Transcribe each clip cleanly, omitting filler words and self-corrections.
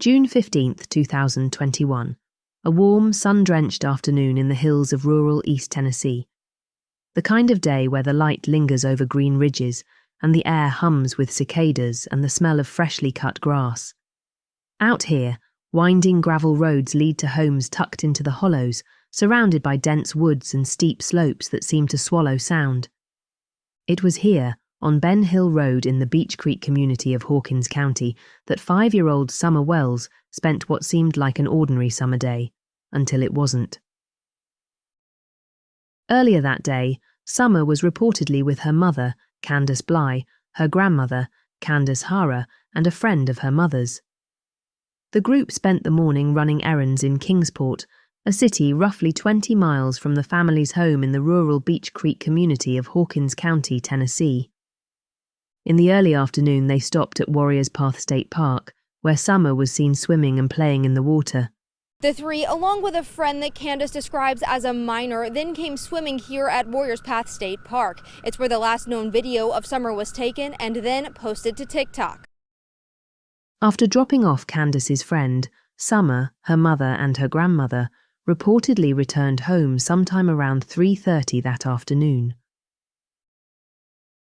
June 15th, 2021. A warm, sun-drenched afternoon in the hills of rural East Tennessee. The kind of day where the light lingers over green ridges and the air hums with cicadas and the smell of freshly cut grass. Out here, winding gravel roads lead to homes tucked into the hollows, surrounded by dense woods and steep slopes that seem to swallow sound. It was here, on Ben Hill Road in the Beech Creek community of Hawkins County, that 5-year-old Summer Wells spent what seemed like an ordinary summer day, until it wasn't. Earlier that day, Summer was reportedly with her mother, Candace Bly, her grandmother, Candace Hara, and a friend of her mother's. The group spent the morning running errands in Kingsport, a city roughly 20 miles from the family's home in the rural Beech Creek community of Hawkins County, Tennessee. In the early afternoon, they stopped at Warriors Path State Park, where Summer was seen swimming and playing in the water. The three, along with a friend that Candace describes as a minor, then came swimming here at Warriors Path State Park. It's where the last known video of Summer was taken and then posted to TikTok. After dropping off Candace's friend, Summer, her mother and her grandmother, reportedly returned home sometime around 3:30 that afternoon.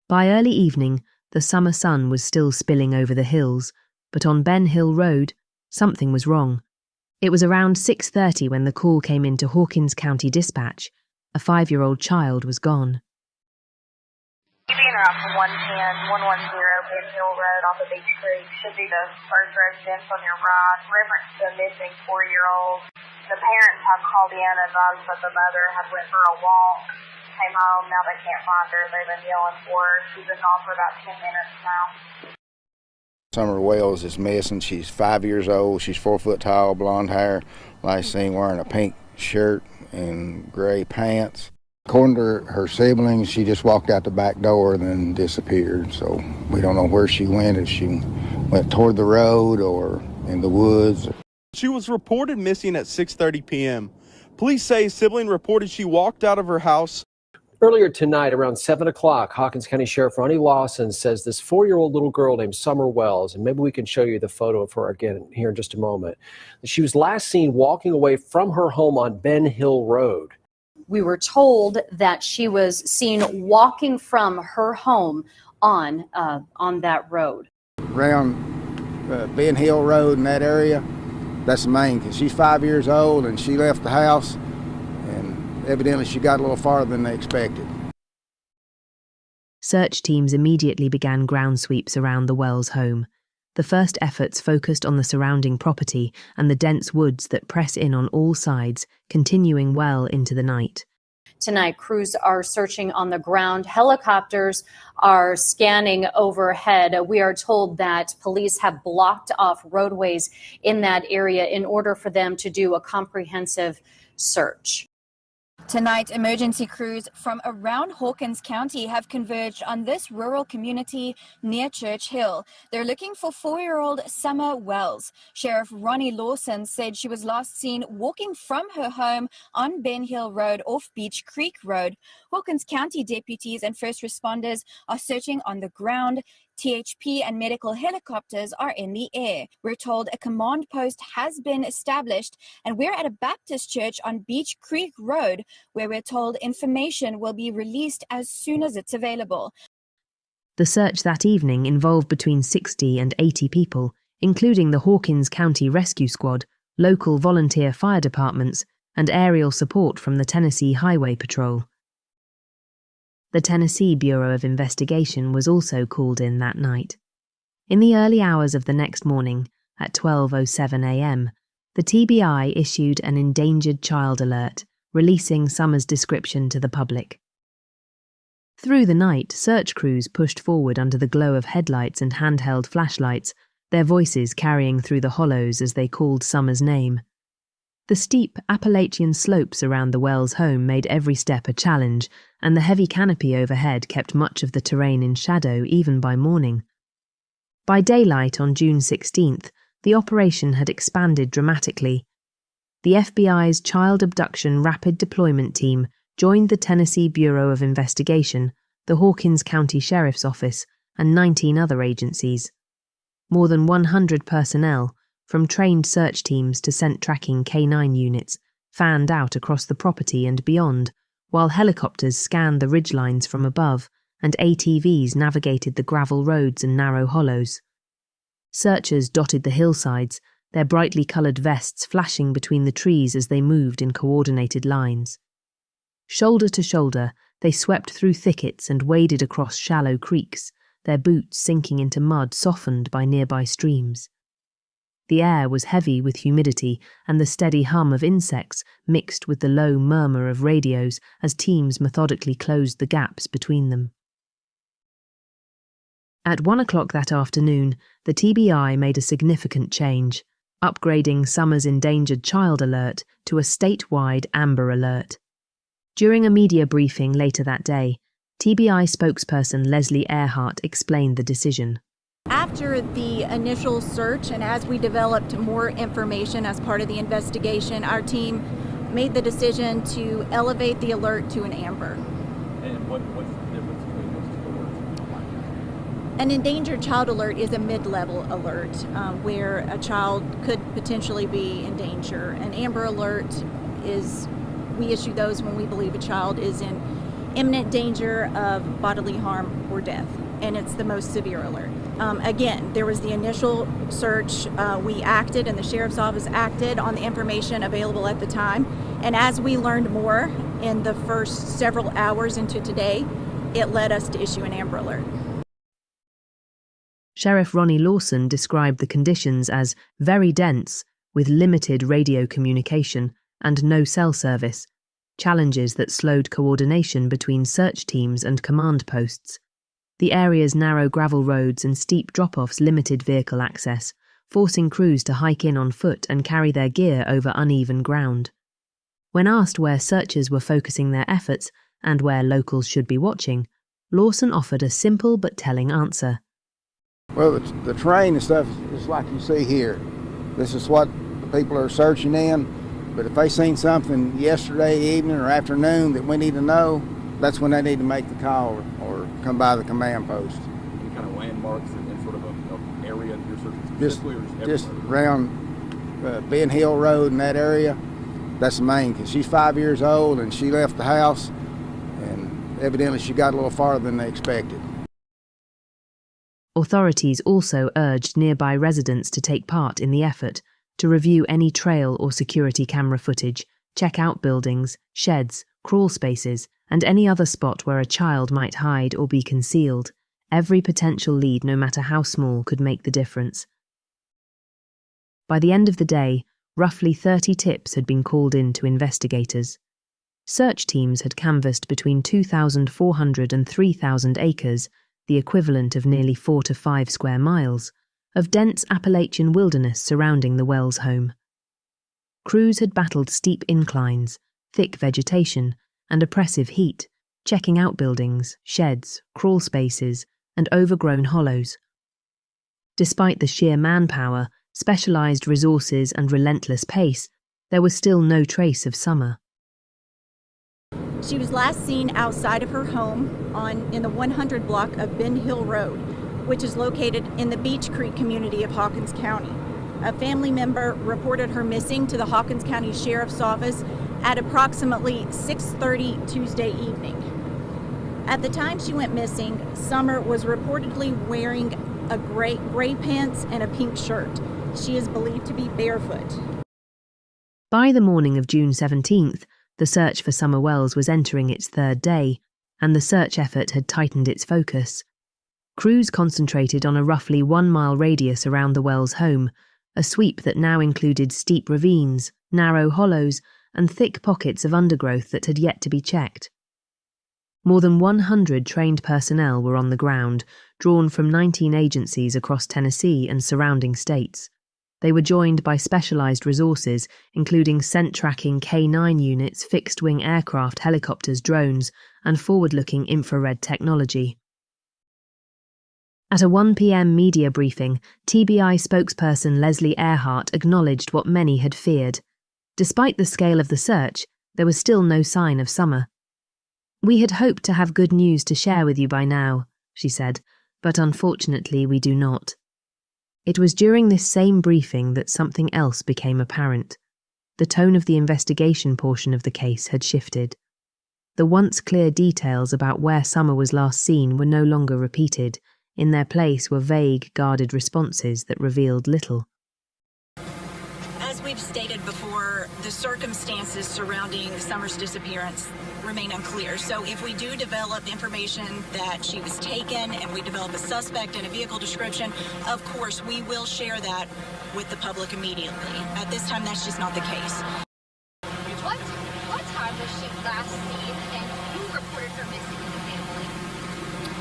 By early evening, the summer sun was still spilling over the hills, but on Ben Hill Road, something was wrong. It was around 6:30 when the call came into Hawkins County Dispatch. A 5-year-old child was gone. Being around from 110 Ben Hill Road off of Beech Creek should be the first residence on your right. Reference to a missing 4-year-old. The parents have called in and advised that the mother had went for a walk, came home, now they can't find her. They've been yelling for her. She's been gone for about 10 minutes now. Summer Wells is missing. She's 5 years old. She's 4 foot tall, blonde hair. Last seen wearing a pink shirt and gray pants. According to her siblings, she just walked out the back door and then disappeared. So we don't know where she went, if she went toward the road or in the woods. She was reported missing at 6:30 p.m. Police say a sibling reported she walked out of her house. Earlier tonight, around 7 o'clock, Hawkins County Sheriff Ronnie Lawson says this 4-year-old little girl named Summer Wells, and maybe we can show you the photo of her again here in just a moment, she was last seen walking away from her home on Ben Hill Road. We were told that she was seen walking from her home on that road. Around Ben Hill Road in that area, that's the main, because she's 5 years old and she left the house. Evidently, she got a little farther than they expected. Search teams immediately began ground sweeps around the Wells home. The first efforts focused on the surrounding property and the dense woods that press in on all sides, continuing well into the night. Tonight, crews are searching on the ground. Helicopters are scanning overhead. We are told that police have blocked off roadways in that area in order for them to do a comprehensive search. Tonight, emergency crews from around Hawkins County have converged on this rural community near Church Hill. They're looking for 4-year-old Summer Wells. Sheriff Ronnie Lawson said she was last seen walking from her home on Ben Hill Road off Beech Creek Road. Hawkins County deputies and first responders are searching on the ground. THP and medical helicopters are in the air. We're told a command post has been established, and we're at a Baptist church on Beech Creek Road, where we're told information will be released as soon as it's available. The search that evening involved between 60 and 80 people, including the Hawkins County Rescue Squad, local volunteer fire departments, and aerial support from the Tennessee Highway Patrol. The Tennessee Bureau of Investigation was also called in that night. In the early hours of the next morning, at 12:07 a.m., the TBI issued an endangered child alert, releasing Summer's description to the public. Through the night, search crews pushed forward under the glow of headlights and handheld flashlights, their voices carrying through the hollows as they called Summer's name. The steep Appalachian slopes around the Wells home made every step a challenge, and the heavy canopy overhead kept much of the terrain in shadow even by morning. By daylight on June 16th, the operation had expanded dramatically. The FBI's Child Abduction Rapid Deployment Team joined the Tennessee Bureau of Investigation, the Hawkins County Sheriff's Office, and 19 other agencies. More than 100 personnel, from trained search teams to scent tracking K9 units, fanned out across the property and beyond, while helicopters scanned the ridgelines from above and ATVs navigated the gravel roads and narrow hollows. Searchers dotted the hillsides, their brightly coloured vests flashing between the trees as they moved in coordinated lines. Shoulder to shoulder, they swept through thickets and waded across shallow creeks, their boots sinking into mud softened by nearby streams. The air was heavy with humidity, and the steady hum of insects mixed with the low murmur of radios as teams methodically closed the gaps between them. At 1 o'clock that afternoon, the TBI made a significant change, upgrading Summer's Endangered Child Alert to a statewide Amber Alert. During a media briefing later that day, TBI spokesperson Leslie Earhart explained the decision. After the initial search and as we developed more information as part of the investigation, our team made the decision to elevate the alert to an Amber. And what's the difference between those two alerts? An Endangered Child Alert is a mid-level alert where a child could potentially be in danger. An Amber Alert is, we issue those when we believe a child is in imminent danger of bodily harm or death, and it's the most severe alert. Again, there was the initial search. We acted, and the Sheriff's Office acted on the information available at the time. And as we learned more in the first several hours into today, it led us to issue an Amber Alert. Sheriff Ronnie Lawson described the conditions as very dense, with limited radio communication and no cell service, challenges that slowed coordination between search teams and command posts. The area's narrow gravel roads and steep drop-offs limited vehicle access, forcing crews to hike in on foot and carry their gear over uneven ground. When asked where searchers were focusing their efforts and where locals should be watching, Lawson offered a simple but telling answer. Well, the terrain and stuff is like you see here. This is what the people are searching in. But if they seen something yesterday evening or afternoon that we need to know, that's when they need to make the call or come by the command post. Any kind of landmarks and sort of an area you're searching specifically, or just around Ben Hill Road and that area. That's the main, because she's 5 years old and she left the house, and evidently she got a little farther than they expected. Authorities also urged nearby residents to take part in the effort, to review any trail or security camera footage, check out buildings, sheds, crawl spaces, and any other spot where a child might hide or be concealed. Every potential lead, no matter how small, could make the difference. By the end of the day, roughly 30 tips had been called in to investigators. Search teams had canvassed between 2,400 and 3,000 acres, the equivalent of nearly 4 to 5 square miles, of dense Appalachian wilderness surrounding the Wells home. Crews had battled steep inclines, thick vegetation, and oppressive heat, checking out buildings, sheds, crawl spaces, and overgrown hollows. Despite the sheer manpower, specialized resources, and relentless pace, there was still no trace of Summer. She was last seen outside of her home in the 100 block of Ben Hill Road, which is located in the Beech Creek community of Hawkins County. A family member reported her missing to the Hawkins County Sheriff's Office at approximately 6:30 Tuesday evening. At the time she went missing, Summer was reportedly wearing a gray pants and a pink shirt. She is believed to be barefoot. By the morning of June 17th, the search for Summer Wells was entering its third day, and the search effort had tightened its focus. Crews concentrated on a roughly 1 mile radius around the Wells home, a sweep that now included steep ravines, narrow hollows, and thick pockets of undergrowth that had yet to be checked. More than 100 trained personnel were on the ground, drawn from 19 agencies across Tennessee and surrounding states. They were joined by specialized resources, including scent-tracking K9 units, fixed-wing aircraft, helicopters, drones, and forward-looking infrared technology. At a 1 p.m. media briefing, TBI spokesperson Leslie Earhart acknowledged what many had feared. Despite the scale of the search, there was still no sign of Summer. "We had hoped to have good news to share with you by now," she said, "but unfortunately we do not." It was during this same briefing that something else became apparent. The tone of the investigation portion of the case had shifted. The once clear details about where Summer was last seen were no longer repeated. In their place were vague, guarded responses that revealed little. As we've stated before, the circumstances surrounding Summer's disappearance remain unclear. So if we do develop information that she was taken and we develop a suspect and a vehicle description, of course, we will share that with the public immediately. At this time, that's just not the case. What time was she last seen and who reported her missing to the family?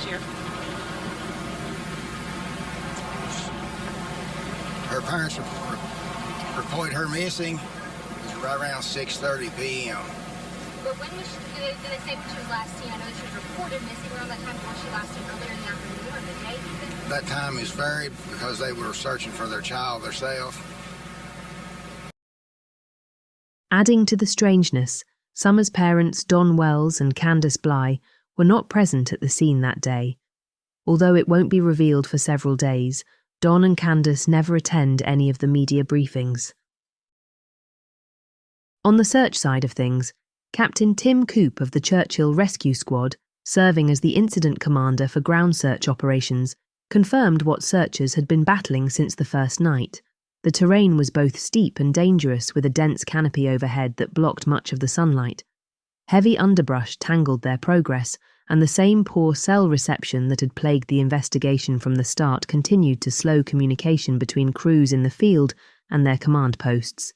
Sheriff? Her parents reported her missing right around 6:30 p.m. But when was she, did they say when she was last seen? I know that she was reported missing around that time. Was she last seen earlier in the afternoon or the day even? That time is varied because they were searching for their child themselves. Adding to the strangeness, Summer's parents, Don Wells and Candace Bly, were not present at the scene that day. Although it won't be revealed for several days, Don and Candace never attend any of the media briefings. On the search side of things, Captain Tim Coop of the Churchill Rescue Squad, serving as the incident commander for ground search operations, confirmed what searchers had been battling since the first night. The terrain was both steep and dangerous, with a dense canopy overhead that blocked much of the sunlight. Heavy underbrush tangled their progress, and the same poor cell reception that had plagued the investigation from the start continued to slow communication between crews in the field and their command posts.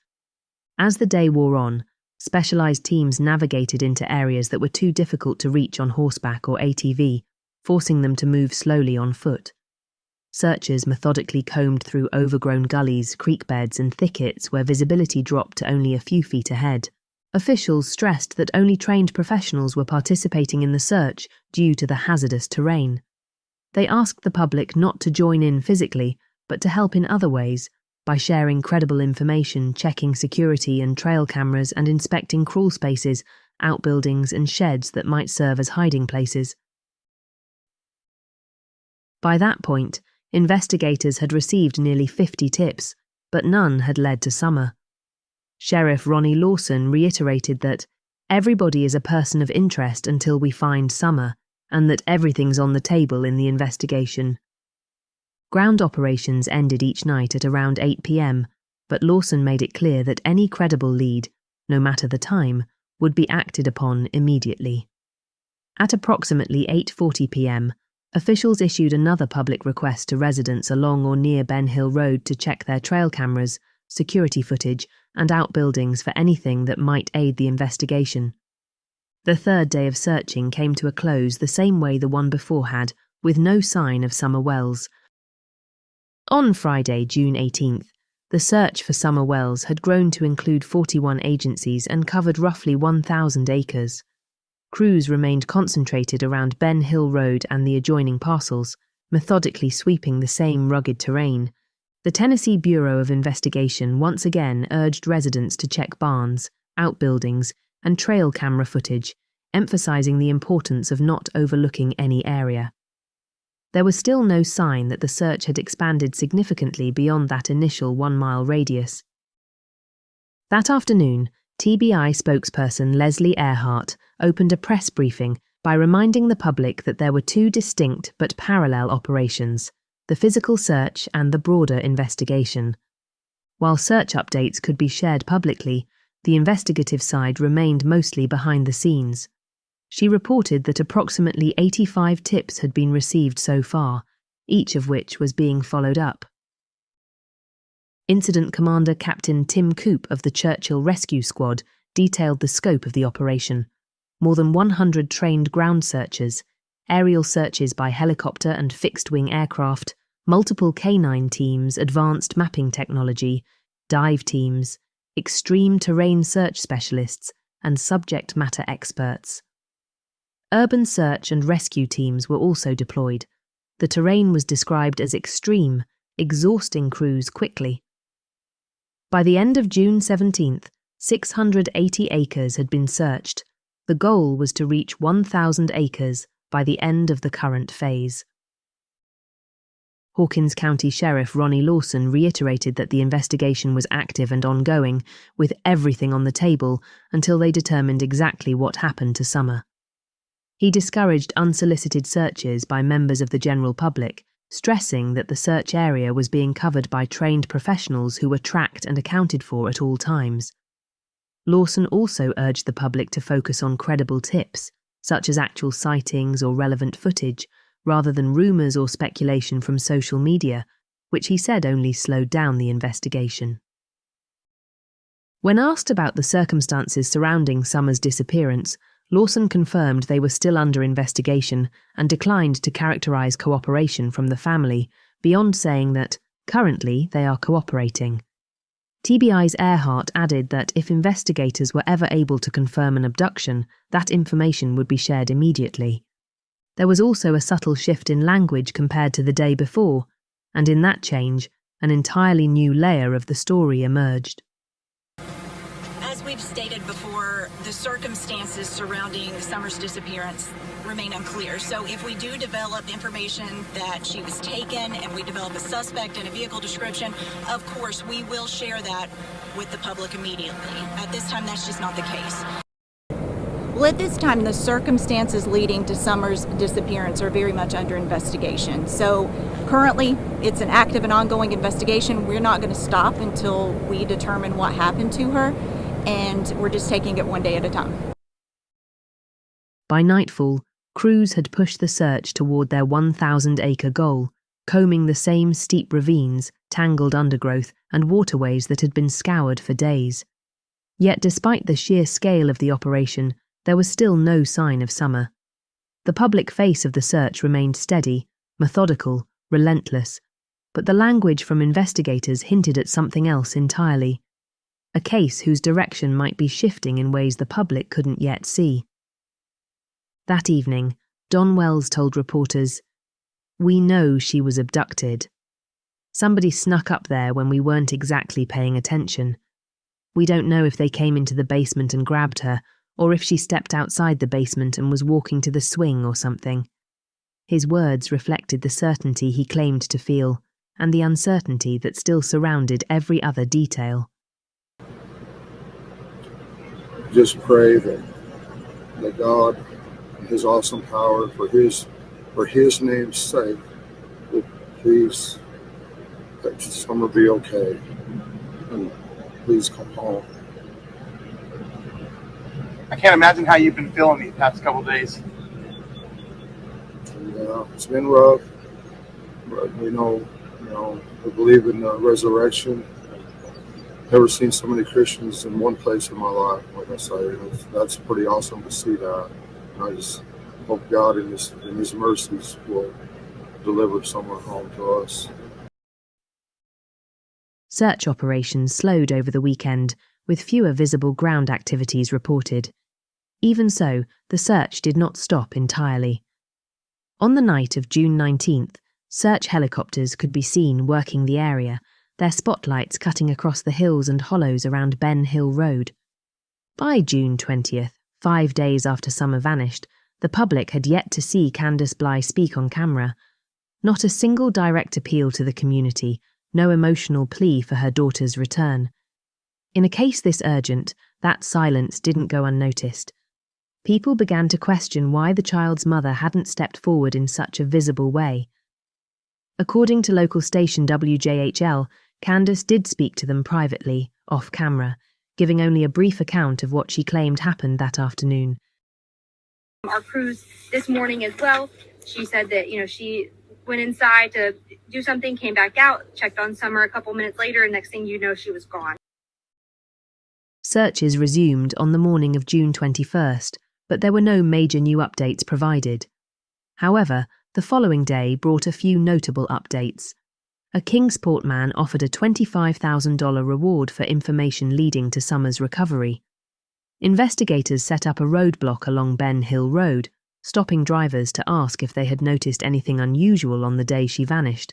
As the day wore on, specialized teams navigated into areas that were too difficult to reach on horseback or ATV, forcing them to move slowly on foot. Searchers methodically combed through overgrown gullies, creek beds, and thickets where visibility dropped to only a few feet ahead. Officials stressed that only trained professionals were participating in the search due to the hazardous terrain. They asked the public not to join in physically, but to help in other ways, by sharing credible information, checking security and trail cameras, and inspecting crawl spaces, outbuildings, and sheds that might serve as hiding places. By that point, investigators had received nearly 50 tips, but none had led to Summer. Sheriff Ronnie Lawson reiterated that everybody is a person of interest until we find Summer, and that everything's on the table in the investigation. Ground operations ended each night at around 8 p.m, but Lawson made it clear that any credible lead, no matter the time, would be acted upon immediately. At approximately 8:40 p.m, officials issued another public request to residents along or near Ben Hill Road to check their trail cameras, security footage, and outbuildings for anything that might aid the investigation. The third day of searching came to a close the same way the one before had, with no sign of Summer Wells. On Friday, June 18th, the search for Summer Wells had grown to include 41 agencies and covered roughly 1,000 acres. Crews remained concentrated around Ben Hill Road and the adjoining parcels, methodically sweeping the same rugged terrain. The Tennessee Bureau of Investigation once again urged residents to check barns, outbuildings, and trail camera footage, emphasizing the importance of not overlooking any area. There was still no sign that the search had expanded significantly beyond that initial 1-mile radius. That afternoon, TBI spokesperson Leslie Earhart opened a press briefing by reminding the public that there were two distinct but parallel operations: the physical search and the broader investigation. While search updates could be shared publicly, the investigative side remained mostly behind the scenes. She reported that approximately 85 tips had been received so far, each of which was being followed up. Incident Commander Captain Tim Coop of the Churchill Rescue Squad detailed the scope of the operation: more than 100 trained ground searchers, aerial searches by helicopter and fixed-wing aircraft, multiple canine teams, advanced mapping technology, dive teams, extreme terrain search specialists, and subject matter experts. Urban search and rescue teams were also deployed. The terrain was described as extreme, exhausting crews quickly. By the end of June 17th, 680 acres had been searched. The goal was to reach 1,000 acres by the end of the current phase. Hawkins County Sheriff Ronnie Lawson reiterated that the investigation was active and ongoing, with everything on the table until they determined exactly what happened to Summer. He discouraged unsolicited searches by members of the general public, stressing that the search area was being covered by trained professionals who were tracked and accounted for at all times. Lawson also urged the public to focus on credible tips, such as actual sightings or relevant footage, rather than rumours or speculation from social media, which he said only slowed down the investigation. When asked about the circumstances surrounding Summer's disappearance, Lawson confirmed they were still under investigation and declined to characterise cooperation from the family, beyond saying that, currently, they are cooperating. TBI's Earhart added that if investigators were ever able to confirm an abduction, that information would be shared immediately. There was also a subtle shift in language compared to the day before, and in that change, an entirely new layer of the story emerged. As we've stated before, the circumstances surrounding Summer's disappearance remain unclear. So if we do develop information that she was taken and we develop a suspect and a vehicle description, of course, we will share that with the public immediately. At this time, that's just not the case. Well, at this time, the circumstances leading to Summer's disappearance are very much under investigation. So currently, it's an active and ongoing investigation. We're not going to stop until we determine what happened to her, and we're just taking it one day at a time. By nightfall, crews had pushed the search toward their 1,000-acre goal, combing the same steep ravines, tangled undergrowth, and waterways that had been scoured for days. Yet despite the sheer scale of the operation, there was still no sign of Summer. The public face of the search remained steady, methodical, relentless, but the language from investigators hinted at something else entirely. A case whose direction might be shifting in ways the public couldn't yet see. That evening, Don Wells told reporters, "We know she was abducted. Somebody snuck up there when we weren't exactly paying attention. We don't know if they came into the basement and grabbed her, or if she stepped outside the basement and was walking to the swing or something." His words reflected the certainty he claimed to feel, and the uncertainty that still surrounded every other detail. Just pray that God, in His awesome power, for His name's sake, would please that Summer be okay, and please come home. I can't imagine how you've been feeling these past couple days. Yeah, it's been rough, but we believe in the resurrection. Never seen so many Christians in one place in my life. Like I say, that's pretty awesome to see that. And I just hope God in His mercies will deliver Summer home to us. Search operations slowed over the weekend, with fewer visible ground activities reported. Even so, the search did not stop entirely. On the night of June 19th, search helicopters could be seen working the area, their spotlights cutting across the hills and hollows around Ben Hill Road. By June 20th, 5 days after Summer vanished, the public had yet to see Candace Bly speak on camera. Not a single direct appeal to the community, no emotional plea for her daughter's return. In a case this urgent, that silence didn't go unnoticed. People began to question why the child's mother hadn't stepped forward in such a visible way. According to local station WJHL, Candace did speak to them privately, off camera, giving only a brief account of what she claimed happened that afternoon. Our crews this morning as well, she said that, she went inside to do something, came back out, checked on Summer a couple minutes later, and next thing you know, she was gone. Searches resumed on the morning of June 21st, but there were no major new updates provided. However, the following day brought a few notable updates. A Kingsport man offered a $25,000 reward for information leading to Summer's recovery. Investigators set up a roadblock along Ben Hill Road, stopping drivers to ask if they had noticed anything unusual on the day she vanished.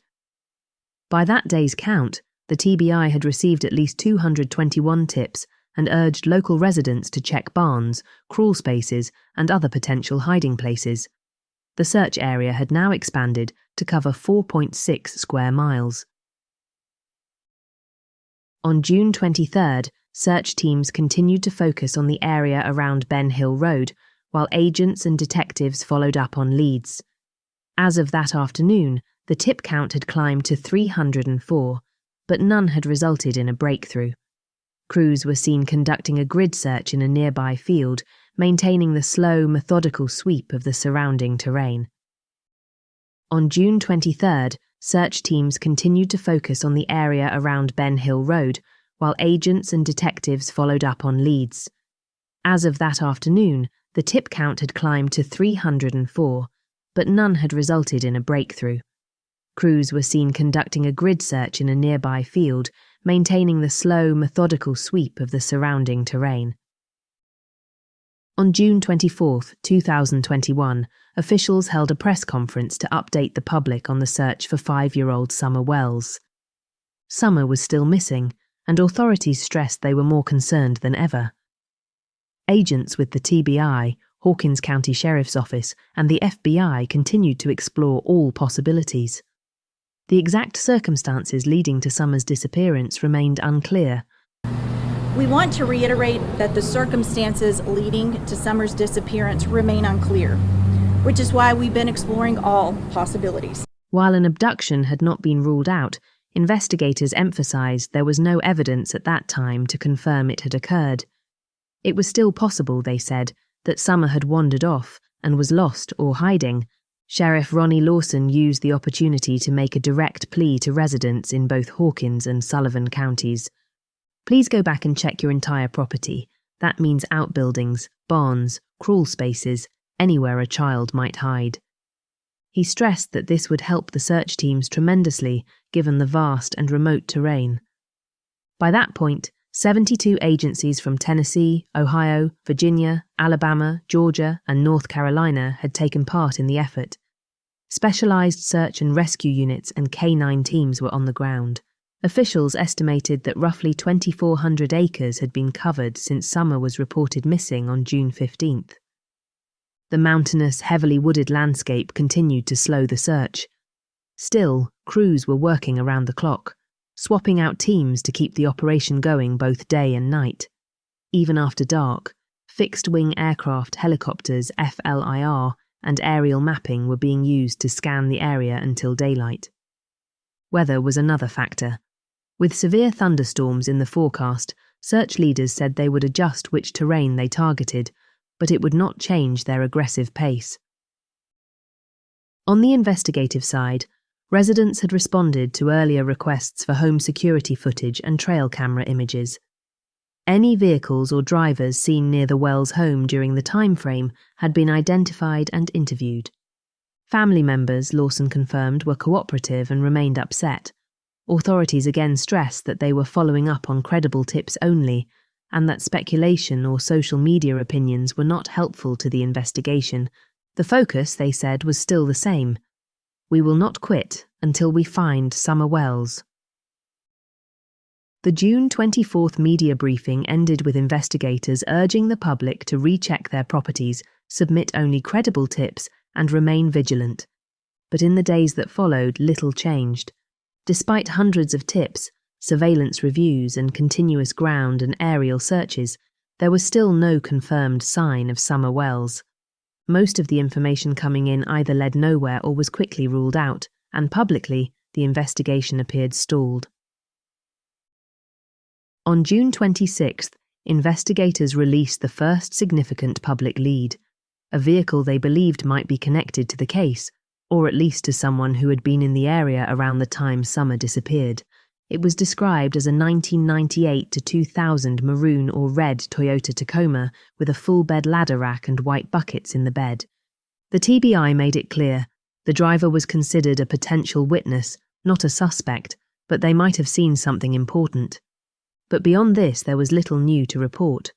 By that day's count, the TBI had received at least 221 tips and urged local residents to check barns, crawl spaces, and other potential hiding places. The search area had now expanded to cover 4.6 square miles. On June 23rd, search teams continued to focus on the area around Ben Hill Road, while agents and detectives followed up on leads. As of that afternoon, the tip count had climbed to 304, but none had resulted in a breakthrough. Crews were seen conducting a grid search in a nearby field, maintaining the slow, methodical sweep of the surrounding terrain. On June 23rd, search teams continued to focus on the area around Ben Hill Road, while agents and detectives followed up on leads. As of that afternoon, the tip count had climbed to 304, but none had resulted in a breakthrough. Crews were seen conducting a grid search in a nearby field, maintaining the slow, methodical sweep of the surrounding terrain. On June 24, 2021, officials held a press conference to update the public on the search for 5-year-old Summer Wells. Summer was still missing, and authorities stressed they were more concerned than ever. Agents with the TBI, Hawkins County Sheriff's Office, and the FBI continued to explore all possibilities. The exact circumstances leading to Summer's disappearance remained unclear. We want to reiterate that the circumstances leading to Summer's disappearance remain unclear, which is why we've been exploring all possibilities. While an abduction had not been ruled out, investigators emphasized there was no evidence at that time to confirm it had occurred. It was still possible, they said, that Summer had wandered off and was lost or hiding. Sheriff Ronnie Lawson used the opportunity to make a direct plea to residents in both Hawkins and Sullivan counties. Please go back and check your entire property. That means outbuildings, barns, crawl spaces, anywhere a child might hide. He stressed that this would help the search teams tremendously, given the vast and remote terrain. By that point, 72 agencies from Tennessee, Ohio, Virginia, Alabama, Georgia, and North Carolina had taken part in the effort. Specialized search and rescue units and K-9 teams were on the ground. Officials estimated that roughly 2,400 acres had been covered since Summer was reported missing on June 15th. The mountainous, heavily wooded landscape continued to slow the search. Still, crews were working around the clock, swapping out teams to keep the operation going both day and night. Even after dark, fixed-wing aircraft, helicopters, FLIR, and aerial mapping were being used to scan the area until daylight. Weather was another factor. With severe thunderstorms in the forecast, search leaders said they would adjust which terrain they targeted, but it would not change their aggressive pace. On the investigative side, residents had responded to earlier requests for home security footage and trail camera images. Any vehicles or drivers seen near the Wells home during the time frame had been identified and interviewed. Family members, Lawson confirmed, were cooperative and remained upset. Authorities again stressed that they were following up on credible tips only, and that speculation or social media opinions were not helpful to the investigation. The focus, they said, was still the same. We will not quit until we find Summer Wells. The June 24th media briefing ended with investigators urging the public to recheck their properties, submit only credible tips, and remain vigilant. But in the days that followed, little changed. Despite hundreds of tips, surveillance reviews, and continuous ground and aerial searches, there was still no confirmed sign of Summer Wells. Most of the information coming in either led nowhere or was quickly ruled out, and publicly, the investigation appeared stalled. On June 26th, investigators released the first significant public lead, a vehicle they believed might be connected to the case, or at least to someone who had been in the area around the time Summer disappeared. It was described as a 1998 to 2000 maroon or red Toyota Tacoma with a full-bed ladder rack and white buckets in the bed. The TBI made it clear the driver was considered a potential witness, not a suspect, but they might have seen something important. But beyond this, there was little new to report.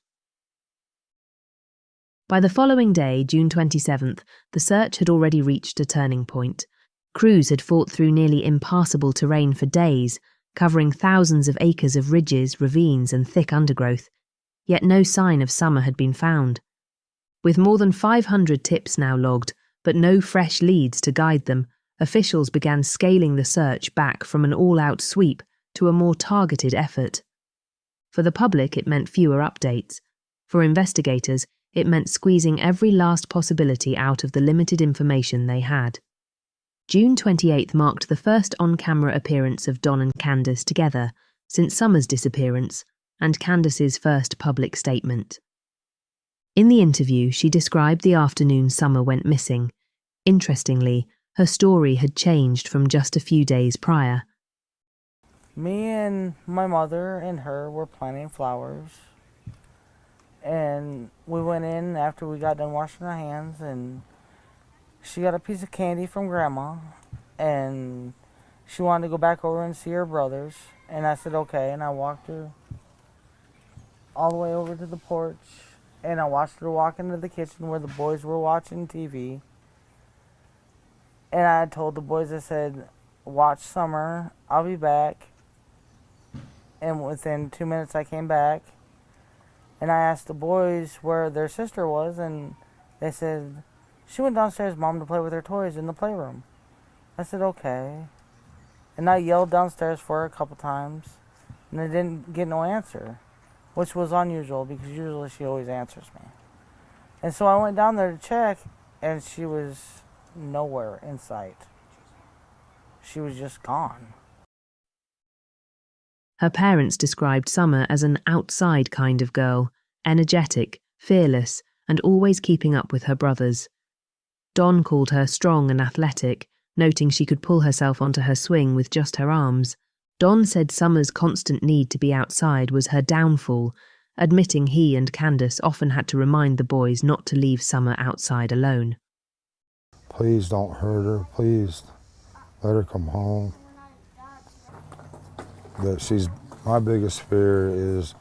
By the following day, June 27th, the search had already reached a turning point. Crews had fought through nearly impassable terrain for days, covering thousands of acres of ridges, ravines, and thick undergrowth, yet no sign of Summer had been found. With more than 500 tips now logged, but no fresh leads to guide them, officials began scaling the search back from an all-out sweep to a more targeted effort. For the public, it meant fewer updates. For investigators, it meant squeezing every last possibility out of the limited information they had. June 28th marked the first on-camera appearance of Don and Candace together since Summer's disappearance and Candace's first public statement. In the interview, she described the afternoon Summer went missing. Interestingly, her story had changed from just a few days prior. Me and my mother and her were planting flowers, and we went in after we got done washing our hands, and she got a piece of candy from Grandma, and she wanted to go back over and see her brothers, and I said okay, and I walked her all the way over to the porch, and I watched her walk into the kitchen where the boys were watching TV, and I told the boys, I said, watch Summer, I'll be back. And within 2 minutes I came back, and I asked the boys where their sister was, and they said, she went downstairs, Mom, to play with her toys in the playroom. I said, okay. And I yelled downstairs for her a couple times, and I didn't get no answer, which was unusual because usually she always answers me. And so I went down there to check, and she was nowhere in sight. She was just gone. Her parents described Summer as an outside kind of girl, energetic, fearless, and always keeping up with her brothers. Don called her strong and athletic, noting she could pull herself onto her swing with just her arms. Don said Summer's constant need to be outside was her downfall, admitting he and Candace often had to remind the boys not to leave Summer outside alone. Please don't hurt her. Please let her come home. My biggest fear is,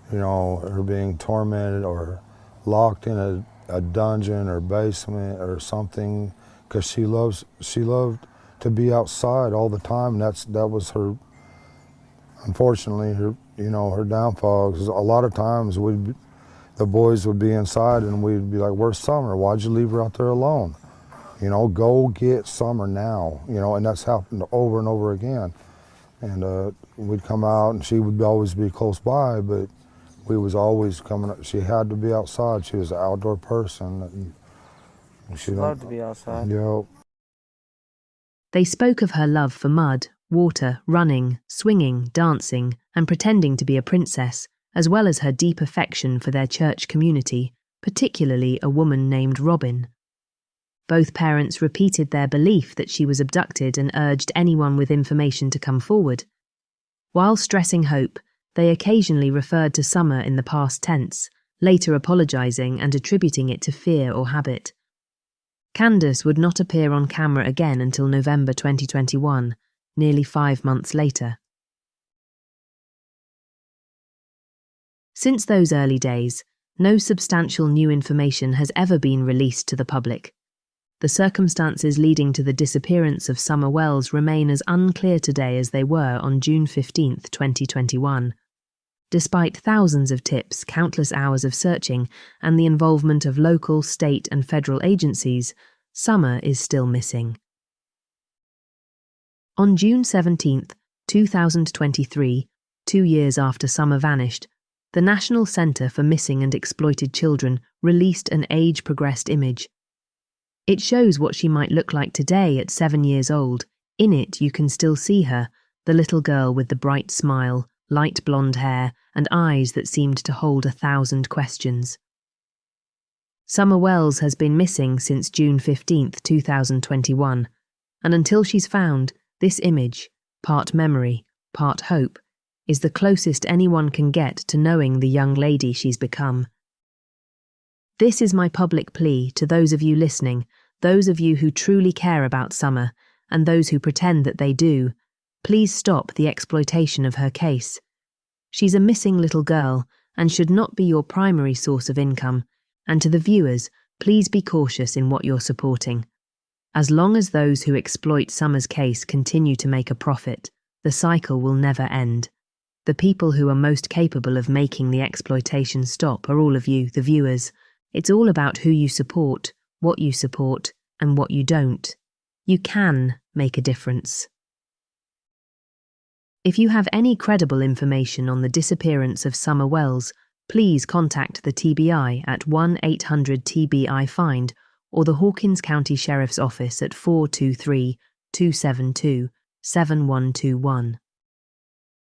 her being tormented or locked in a dungeon or basement or something, because she loved to be outside all the time. That was her, unfortunately, her downfall. 'Cause a lot of times the boys would be inside and we'd be like, "Where's Summer? Why'd you leave her out there alone? Go get Summer now." And that's happened over and over again. And we'd come out, and she would always be close by, but we was always coming up. She had to be outside. She was an outdoor person. And she loved to be outside. Yep. They spoke of her love for mud, water, running, swinging, dancing, and pretending to be a princess, as well as her deep affection for their church community, particularly a woman named Robin. Both parents repeated their belief that she was abducted and urged anyone with information to come forward. While stressing hope, they occasionally referred to Summer in the past tense, later apologizing and attributing it to fear or habit. Candace would not appear on camera again until November 2021, nearly 5 months later. Since those early days, no substantial new information has ever been released to the public. The circumstances leading to the disappearance of Summer Wells remain as unclear today as they were on June 15, 2021. Despite thousands of tips, countless hours of searching, and the involvement of local, state, and federal agencies, Summer is still missing. On June 17, 2023, 2 years after Summer vanished, the National Center for Missing and Exploited Children released an age-progressed image. It shows what she might look like today at 7 years old. In it, you can still see her, the little girl with the bright smile, light blonde hair, and eyes that seemed to hold 1,000 questions. Summer Wells has been missing since June 15, 2021, and until she's found, this image, part memory, part hope, is the closest anyone can get to knowing the young lady she's become. This is my public plea to those of you listening, those of you who truly care about Summer, and those who pretend that they do. Please stop the exploitation of her case. She's a missing little girl and should not be your primary source of income, and to the viewers, please be cautious in what you're supporting. As long as those who exploit Summer's case continue to make a profit, the cycle will never end. The people who are most capable of making the exploitation stop are all of you, the viewers. It's all about who you support, what you support, and what you don't. You can make a difference. If you have any credible information on the disappearance of Summer Wells, please contact the TBI at 1-800-TBI-FIND or the Hawkins County Sheriff's Office at 423-272-7121.